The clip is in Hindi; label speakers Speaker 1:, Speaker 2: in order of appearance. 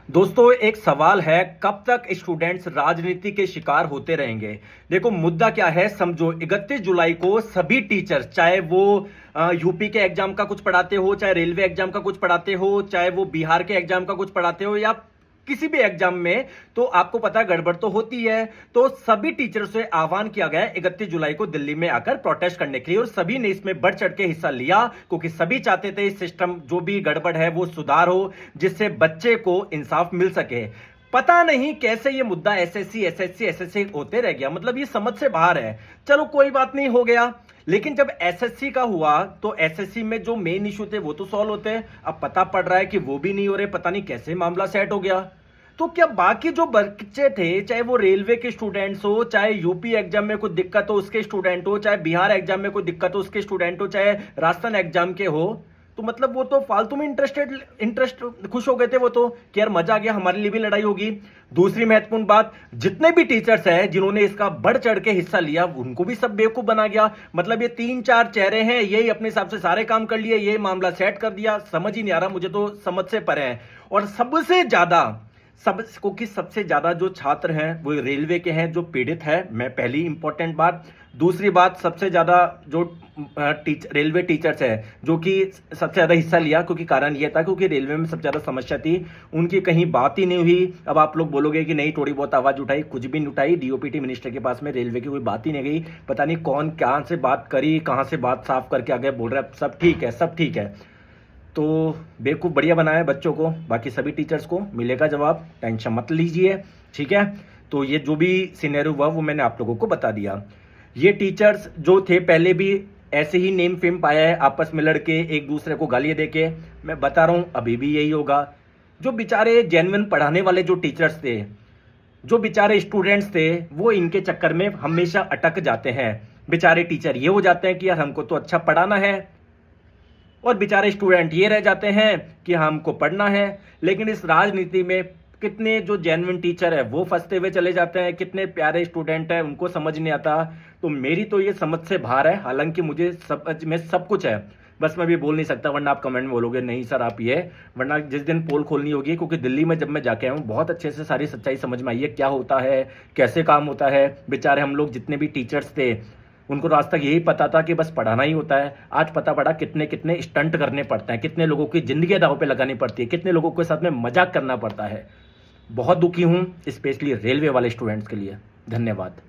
Speaker 1: दोस्तों एक सवाल है, कब तक स्टूडेंट्स राजनीति के शिकार होते रहेंगे। देखो मुद्दा क्या है समझो। 31 जुलाई को सभी टीचर्स, चाहे वो यूपी के एग्जाम का कुछ पढ़ाते हो, चाहे रेलवे एग्जाम का कुछ पढ़ाते हो, चाहे वो बिहार के एग्जाम का कुछ पढ़ाते हो या किसी भी एग्जाम में, तो आपको पता है गड़बड़ तो होती है। तो सभी टीचर्स से आह्वान किया गया 31 जुलाई को दिल्ली में आकर प्रोटेस्ट करने के लिए, और सभी ने इसमें बढ़ चढ़ के हिस्सा लिया क्योंकि सभी चाहते थे इस सिस्टम जो भी गड़बड़ है वो सुधार हो, जिससे बच्चे को इंसाफ मिल सके। पता नहीं कैसे ये मुद्दा एसएससी होते रह गया, मतलब ये समझ से बाहर है। चलो कोई बात नहीं, हो गया। लेकिन जब एसएससी का हुआ तो एसएससी में जो मेन इशू थे वो तो सॉल्व होते हैं। अब पता पड़ रहा है कि वो भी नहीं हो रहे, पता नहीं कैसे मामला सेट हो गया। तो क्या बाकी जो बच्चे थे, चाहे वो रेलवे के स्टूडेंट्स हो, चाहे यूपी एग्जाम में कोई दिक्कत हो उसके स्टूडेंट हो, चाहे बिहार एग्जाम में कोई दिक्कत हो उसके स्टूडेंट हो, चाहे राजस्थान एग्जाम के हो, तो मतलब वो तो फालतू में इंटरेस्ट खुश हो गए थे वो तो, कि यार मजा आ गया, हमारे लिए भी लड़ाई होगी। दूसरी महत्वपूर्ण बात, जितने भी टीचर्स हैं जिन्होंने इसका बढ़ चढ़ के हिस्सा लिया उनको भी सब बेवकूफ बना गया। मतलब ये 3-4 चेहरे हैं, यही अपने हिसाब से सारे काम कर लिए, ये मामला सेट कर दिया। समझ ही नहीं आ रहा, मुझे तो समझ से परे है। और सबसे ज्यादा सबसे ज्यादा जो छात्र हैं वो रेलवे के हैं जो पीड़ित है, मैं पहली इंपॉर्टेंट बात। दूसरी बात, सबसे ज्यादा जो रेलवे टीचर्स है जो कि सबसे ज्यादा हिस्सा लिया, क्योंकि कारण ये था क्योंकि रेलवे में सबसे ज्यादा समस्या थी, उनकी कहीं बात ही नहीं हुई। अब आप लोग बोलोगे कि नहीं थोड़ी बहुत आवाज उठाई, कुछ भी नहीं उठाई। डीओपीटी मिनिस्टर के पास में रेलवे की कोई बात ही नहीं गई। पता नहीं कौन कहां से बात करी, कहां से बात साफ करके आगे बोल रहा है सब ठीक है, सब ठीक है। तो बेवकूफ़ बढ़िया बनाया बच्चों को, बाकी सभी टीचर्स को मिलेगा जवाब, टेंशन मत लीजिए, ठीक है। तो ये जो भी सिनेरियो हुआ वो मैंने आप लोगों को बता दिया। ये टीचर्स जो थे पहले भी ऐसे ही नेम फेम पाया है, आपस में लड़के एक दूसरे को गालियाँ देके। मैं बता रहा हूँ अभी भी यही होगा। जो बेचारे जेन्युइन पढ़ाने वाले जो टीचर्स थे, जो बेचारे स्टूडेंट्स थे, वो इनके चक्कर में हमेशा अटक जाते हैं। बेचारे टीचर ये हो जाते हैं कि यार हमको तो अच्छा पढ़ाना है, और बेचारे स्टूडेंट ये रह जाते हैं कि हमको पढ़ना है। लेकिन इस राजनीति में कितने जो जेन्युइन टीचर है वो फंसते हुए चले जाते हैं, कितने प्यारे स्टूडेंट है उनको समझ नहीं आता। तो मेरी तो ये समझ से बाहर है, हालांकि मुझे समझ में सब कुछ है, बस मैं भी बोल नहीं सकता, वरना आप कमेंट में बोलोगे नहीं सर आप ये। वरना जिस दिन पोल खोलनी होगी, क्योंकि दिल्ली में जब मैं जाके आया हूँ बहुत अच्छे से सारी सच्चाई समझ में आई है, क्या होता है, कैसे काम होता है। बेचारे हम लोग जितने भी टीचर्स थे उनको तो आज तक यही पता था कि बस पढ़ाना ही होता है। आज पता पड़ा कितने कितने स्टंट करने पड़ते हैं, कितने लोगों की जिंदगी दांव पे लगानी पड़ती है, कितने लोगों के साथ में मजाक करना पड़ता है। बहुत दुखी हूँ स्पेशली रेलवे वाले स्टूडेंट्स के लिए। धन्यवाद।